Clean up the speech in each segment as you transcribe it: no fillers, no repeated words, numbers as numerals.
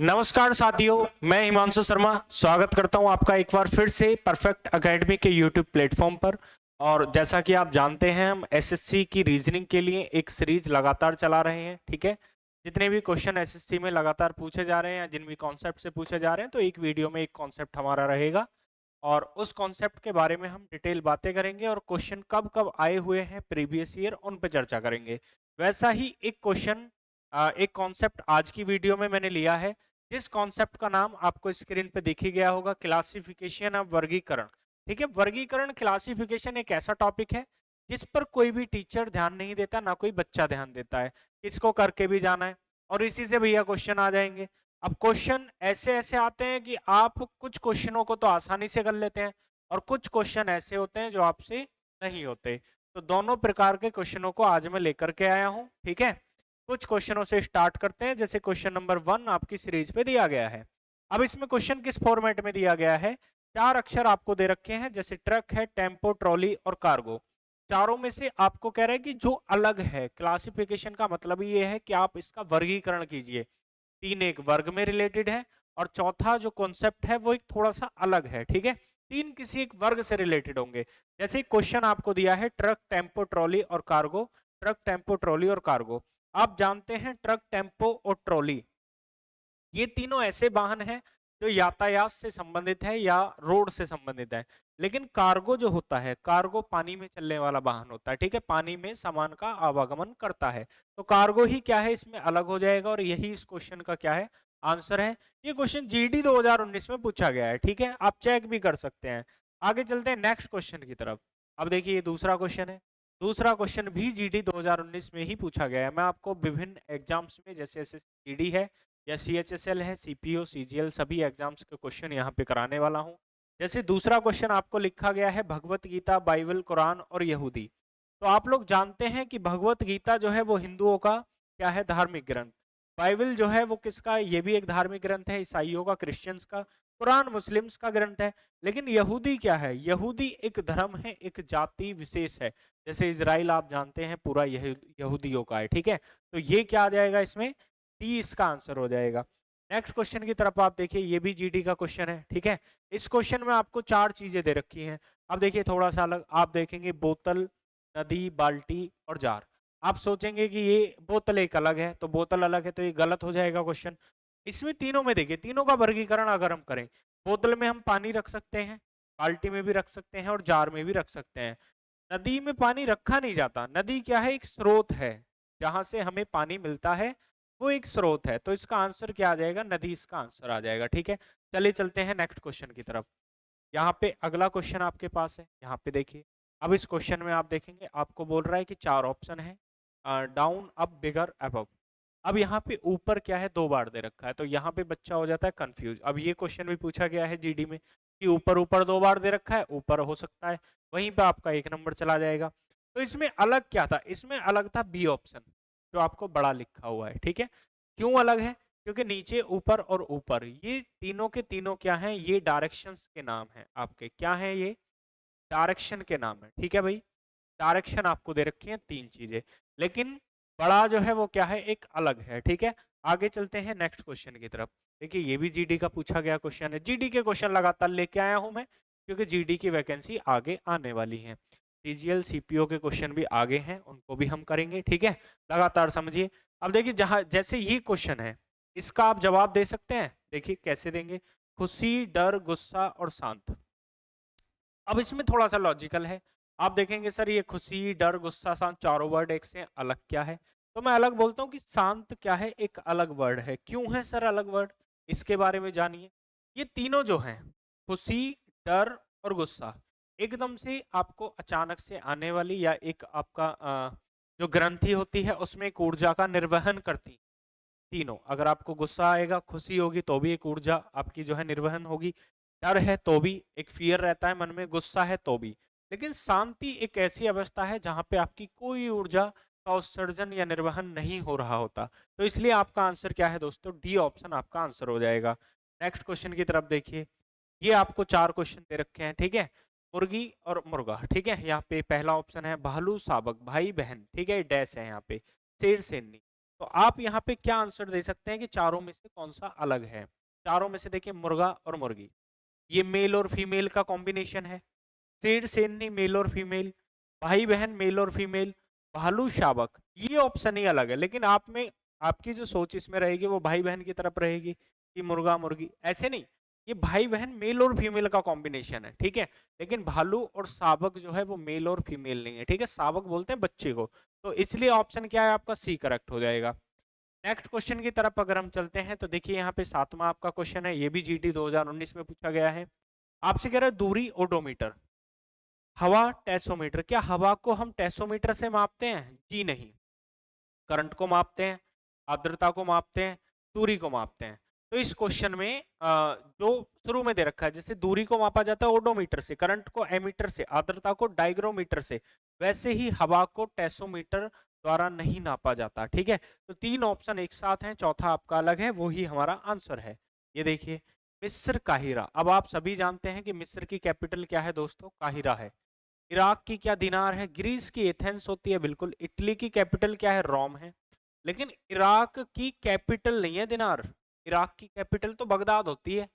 नमस्कार साथियों, मैं हिमांशु शर्मा स्वागत करता हूं आपका एक बार फिर से परफेक्ट एकेडमी के यूट्यूब प्लेटफॉर्म पर। और जैसा कि आप जानते हैं, हम एसएससी की रीजनिंग के लिए एक सीरीज लगातार चला रहे हैं। ठीक है, जितने भी क्वेश्चन एसएससी में लगातार पूछे जा रहे हैं या जिन भी कॉन्सेप्ट से पूछे जा रहे हैं, तो एक वीडियो में एक कॉन्सेप्ट हमारा रहेगा और उस कॉन्सेप्ट के बारे में हम डिटेल बातें करेंगे और क्वेश्चन कब कब आए हुए हैं प्रीवियस ईयर, उन पर चर्चा करेंगे। वैसा ही एक क्वेश्चन, एक कॉन्सेप्ट आज की वीडियो में मैंने लिया है, जिस कॉन्सेप्ट का नाम आपको स्क्रीन पे दिख ही गया होगा, क्लासिफिकेशन ऑफ वर्गीकरण। ठीक है, वर्गीकरण क्लासिफिकेशन एक ऐसा टॉपिक है जिस पर कोई भी टीचर ध्यान नहीं देता, ना कोई बच्चा ध्यान देता है। इसको करके भी जाना है और इसी से भैया क्वेश्चन आ जाएंगे। अब क्वेश्चन ऐसे ऐसे आते हैं कि आप कुछ क्वेश्चनों को तो आसानी से कर लेते हैं और कुछ क्वेश्चन ऐसे होते हैं जो आपसे नहीं होते। तो दोनों प्रकार के क्वेश्चनों को आज मैं लेकर के आया हूं। ठीक है, कुछ क्वेश्चनों से स्टार्ट करते हैं। जैसे क्वेश्चन नंबर 1 आपकी सीरीज पे दिया गया है। अब इसमें क्वेश्चन किस फॉर्मेट में दिया गया है, 4 अक्षर आपको दे रखे हैं, जैसे ट्रक है, टेम्पो, ट्रॉली और कार्गो। चारों में से आपको कह रहा है कि जो अलग है, क्लासिफिकेशन का मतलब ये है कि आप इसका वर्गीकरण कीजिए। 3 एक वर्ग में रिलेटेड है और चौथा जो कॉन्सेप्ट है वो एक थोड़ा सा अलग है। ठीक है, 3 किसी एक वर्ग से रिलेटेड होंगे। जैसे क्वेश्चन आपको दिया है ट्रक, टेम्पो, ट्रॉली और कार्गो। ट्रक, टेम्पो, ट्रॉली और कार्गो। आप जानते हैं ट्रक, टेम्पो और ट्रॉली, ये तीनों ऐसे वाहन हैं जो यातायात से संबंधित है या रोड से संबंधित है। लेकिन कार्गो जो होता है, कार्गो पानी में चलने वाला वाहन होता है। ठीक है, पानी में सामान का आवागमन करता है। तो कार्गो ही क्या है, इसमें अलग हो जाएगा और यही इस क्वेश्चन का क्या है, आंसर है। ये क्वेश्चन जीडी 2019 में पूछा गया है। ठीक है, आप चेक भी कर सकते हैं। आगे चलते हैं नेक्स्ट क्वेश्चन की तरफ। अब देखिए, ये दूसरा क्वेश्चन है। दूसरा क्वेश्चन भी जीडी 2019 में ही पूछा गया है। मैं आपको विभिन्न एग्जाम्स में, जैसे जीडी है या सीएचएसएल है, सीपीओ, सीजीएल, सभी एग्जाम्स के क्वेश्चन यहाँ पे कराने वाला हूँ। जैसे दूसरा क्वेश्चन आपको लिखा गया है भगवत गीता, बाइबल, कुरान और यहूदी। तो आप लोग जानते हैं कि भगवत गीता जो है वो हिंदुओं का क्या है, धार्मिक ग्रंथ। बाइबल जो है वो किसका है, ये भी एक धार्मिक ग्रंथ है, ईसाइयों का, क्रिश्चियंस का। कुरान मुस्लिम्स का ग्रंथ है। लेकिन यहूदी क्या है, यहूदी एक धर्म है, एक जाति विशेष है। जैसे इजराइल आप जानते हैं पूरा यहूदियों का है। ठीक है, तो ये क्या आ जाएगा इसमें, डी इसका आंसर हो जाएगा। नेक्स्ट क्वेश्चन की तरफ आप देखिए, ये भी जीडी का क्वेश्चन है। ठीक है, इस क्वेश्चन में आपको 4 चीजें दे रखी हैं। अब देखिए थोड़ा सा अलग, आप देखेंगे बोतल, नदी, बाल्टी और जार। आप सोचेंगे कि ये बोतल एक अलग है, तो बोतल अलग है, तो ये गलत हो जाएगा क्वेश्चन। इसमें तीनों में देखिए, तीनों का वर्गीकरण अगर हम करें, बोतल में हम पानी रख सकते हैं, बाल्टी में भी रख सकते हैं और जार में भी रख सकते हैं। नदी में पानी रखा नहीं जाता। नदी क्या है, एक स्रोत है जहां से हमें पानी मिलता है, वो एक स्रोत है। तो इसका आंसर क्या आ जाएगा, नदी इसका आंसर आ जाएगा। ठीक है, चलिए चलते हैं नेक्स्ट क्वेश्चन की तरफ। यहाँ पे अगला क्वेश्चन आपके पास है, यहाँ पे देखिए। अब इस क्वेश्चन में आप देखेंगे, आपको बोल रहा है कि 4 ऑप्शन है, डाउन, अप, बिगर, अबव। अब यहाँ पे ऊपर क्या है, 2 बार दे रखा है, तो यहाँ पे बच्चा हो जाता है कंफ्यूज। अब ये क्वेश्चन भी पूछा गया है जीडी में कि ऊपर ऊपर 2 बार दे रखा है, ऊपर हो सकता है, वहीं पे आपका 1 नंबर चला जाएगा। तो इसमें अलग क्या था, इसमें अलग था बी ऑप्शन, जो आपको बड़ा लिखा हुआ है। ठीक है, क्यों अलग है, क्योंकि नीचे, ऊपर और ऊपर, ये तीनों के तीनों क्या हैं, ये डायरेक्शंस के नाम हैं आपके। क्या हैं ये, डायरेक्शन के नाम है। ठीक है भाई, डायरेक्शन आपको दे रखी है 3 चीजें, लेकिन बड़ा जो है वो क्या है, एक अलग है। ठीक है, आगे चलते हैं नेक्स्ट क्वेश्चन की तरफ। देखिए, ये भी जीडी का पूछा गया क्वेश्चन है। जीडी के क्वेश्चन लगातार लेके आया हूं मैं, क्योंकि जीडी की वैकेंसी आगे आने वाली है। सीजीएल, सीपीओ के क्वेश्चन भी आगे हैं, उनको भी हम करेंगे। ठीक है, लगातार समझिए। अब देखिए, जहां जैसे ये क्वेश्चन है, इसका आप जवाब दे सकते हैं। देखिए कैसे देंगे, खुशी, डर, गुस्सा और शांत। अब इसमें थोड़ा सा लॉजिकल है। आप देखेंगे सर, ये खुशी, डर, गुस्सा, शांत, चारों वर्ड एक से अलग क्या है, तो मैं अलग बोलता हूँ कि शांत क्या है, एक अलग वर्ड है। क्यों है सर अलग वर्ड, इसके बारे में जानिए। ये तीनों जो हैं, खुशी, डर और गुस्सा, एकदम से आपको अचानक से आने वाली, या एक आपका जो ग्रंथि होती है उसमें एक ऊर्जा का निर्वहन करती। तीनों, अगर आपको गुस्सा आएगा, खुशी होगी तो भी एक ऊर्जा आपकी जो है निर्वहन होगी, डर है तो भी एक फियर रहता है मन में, गुस्सा है तो भी। लेकिन शांति एक ऐसी अवस्था है जहां पे आपकी कोई ऊर्जा का उत्सर्जन या निर्वहन नहीं हो रहा होता। तो इसलिए आपका आंसर क्या है दोस्तों, डी ऑप्शन आपका आंसर हो जाएगा। नेक्स्ट क्वेश्चन की तरफ देखिए, ये आपको 4 क्वेश्चन दे रखे हैं। ठीक है, मुर्गी और मुर्गा। ठीक है, यहाँ पे पहला ऑप्शन है भालू, शावक, भाई बहन। ठीक है, डैश है यहाँ पे, शेर, शेरनी। तो आप यहाँ पे क्या आंसर दे सकते हैं कि चारों में से कौन सा अलग है। चारों में से देखिए मुर्गा और मुर्गी, ये मेल और फीमेल का कॉम्बिनेशन है। शेर शेरनी मेल और फीमेल, भाई बहन मेल और फीमेल, भालू शावक, ये ऑप्शन ही अलग है। लेकिन आप में आपकी जो सोच इसमें रहेगी वो भाई बहन की तरफ रहेगी कि मुर्गा मुर्गी, ऐसे नहीं। ये भाई बहन मेल और फीमेल का कॉम्बिनेशन है, ठीक है। लेकिन भालू और शावक जो है वो मेल और फीमेल नहीं है, ठीक है। शावक बोलते हैं बच्चे को, तो इसलिए ऑप्शन क्या है आपका, सी करेक्ट हो जाएगा। नेक्स्ट क्वेश्चन की तरफ अगर हम चलते हैं तो देखिए यहाँ पे 7वां आपका क्वेश्चन है, ये भी जीडी 2019 में पूछा गया है। आपसे कह रहा है दूरी ओडोमीटर, हवा टेसोमीटर। क्या हवा को हम टेसोमीटर से मापते हैं? जी नहीं। करंट को मापते हैं, आर्द्रता को मापते हैं, दूरी को मापते हैं। तो इस क्वेश्चन में जो शुरू में दे रखा है, जैसे दूरी को मापा जाता है ओडोमीटर से, करंट को एमीटर से, आर्द्रता को डाइग्रोमीटर से, वैसे ही हवा को टेसोमीटर द्वारा नहीं नापा जाता, ठीक है। तो 3 ऑप्शन एक साथ हैं, चौथा आपका अलग है, वो ही हमारा आंसर है। ये देखिए मिस्र काहिरा। अब आप सभी जानते हैं कि मिस्र की कैपिटल क्या है दोस्तों, काहिरा है। इराक की क्या, दिनार है। ग्रीस की एथेंस होती है, बिल्कुल। इटली की कैपिटल क्या है, रोम है। लेकिन इराक की कैपिटल नहीं है दिनार, इराक की कैपिटल तो बगदाद होती है।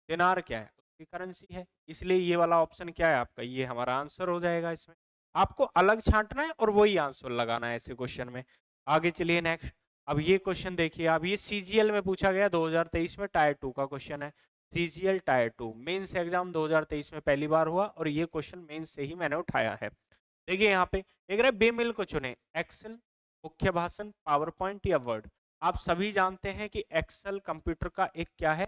दिनार क्या है, उसकी करेंसी है। इसलिए ये वाला ऑप्शन क्या है आपका, ये हमारा आंसर हो जाएगा। इसमें आपको अलग छांटना है और वही आंसर लगाना है ऐसे क्वेश्चन में। आगे चलिए नेक्स्ट। अब ये क्वेश्चन देखिए, अब ये सीजीएल में पूछा गया 2023 में, टायर 2 का क्वेश्चन है। सीजीएल टायर 2 मेंस एग्जाम 2023 में पहली बार हुआ और ये क्वेश्चन मेंस से ही मैंने उठाया है। देखिए यहाँ पे देख रहे बेमिल को चुने, एक्सेल, मुख्य भाषण, पावर पॉइंट या वर्ड। आप सभी जानते हैं कि एक्सेल कंप्यूटर का एक क्या है,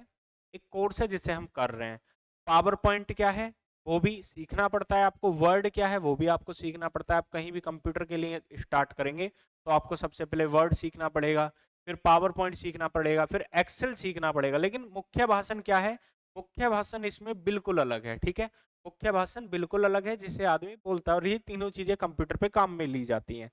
एक कोर्स है जिसे हम कर रहे हैं। पावर पॉइंट क्या है वो भी सीखना पड़ता है आपको, वर्ड क्या है वो भी आपको सीखना पड़ता है। आप कहीं भी कंप्यूटर के लिए स्टार्ट करेंगे तो आपको सबसे पहले वर्ड सीखना पड़ेगा, फिर पावर पॉइंट सीखना पड़ेगा, फिर एक्सेल सीखना पड़ेगा। लेकिन मुख्य भाषण क्या है, मुख्य भाषण इसमें बिल्कुल अलग है, ठीक है। मुख्य भाषण बिल्कुल अलग है जिसे आदमी बोलता है, और ये तीनों चीजें कंप्यूटर पे काम में ली जाती हैं।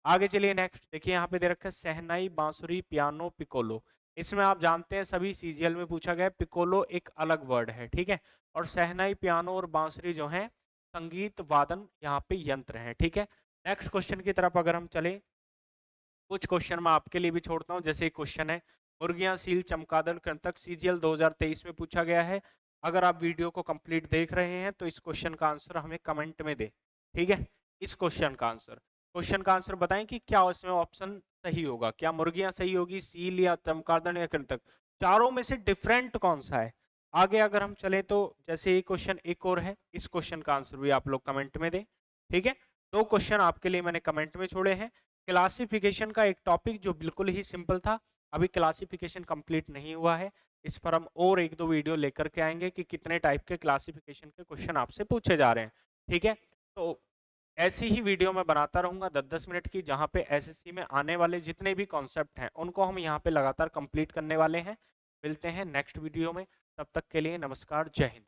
आगे चलिए नेक्स्ट। देखिए यहाँ पे दे रखा है शहनाई, बांसुरी, पियानो, पिकोलो। इसमें आप जानते हैं सभी सीजीएल में पूछा गया, पिकोलो एक अलग वर्ड है, ठीक है। और शहनाई, पियानो और बांसुरी जो है संगीत वादन यहाँ पे यंत्र है, ठीक है। नेक्स्ट क्वेश्चन की तरफ अगर हम चले, कुछ क्वेश्चन मैं आपके लिए भी छोड़ता हूँ। जैसे क्वेश्चन है मुर्गियां, सील, चमगादड़, कृंतक, सीजीएल 2023 में पूछा गया है। अगर आप वीडियो को कंप्लीट देख रहे हैं तो इस क्वेश्चन का आंसर हमें कमेंट में दे, ठीक है। इस क्वेश्चन का आंसर बताएं कि क्या इसमें ऑप्शन सही होगा, क्या मुर्गियां सही होगी, सील या चमगादड़ या कृंतक, चारों में से डिफरेंट कौन सा है। आगे अगर हम चले तो जैसे ये क्वेश्चन एक और है, इस क्वेश्चन का आंसर भी आप लोग कमेंट में दें, ठीक है। 2 क्वेश्चन आपके लिए मैंने कमेंट में छोड़े हैं। क्लासिफिकेशन का एक टॉपिक जो बिल्कुल ही सिंपल था, अभी क्लासिफिकेशन कंप्लीट नहीं हुआ है। इस पर हम और 1-2 वीडियो लेकर के आएंगे कि कितने टाइप के क्लासिफिकेशन के क्वेश्चन आपसे पूछे जा रहे हैं, ठीक है। तो ऐसी ही वीडियो मैं बनाता रहूंगा 10-10 मिनट की, जहां पे एसएससी में आने वाले जितने भी कॉन्सेप्ट हैं उनको हम यहाँ पे लगातार कंप्लीट करने वाले हैं। मिलते हैं नेक्स्ट वीडियो में, तब तक के लिए नमस्कार, जय हिंद।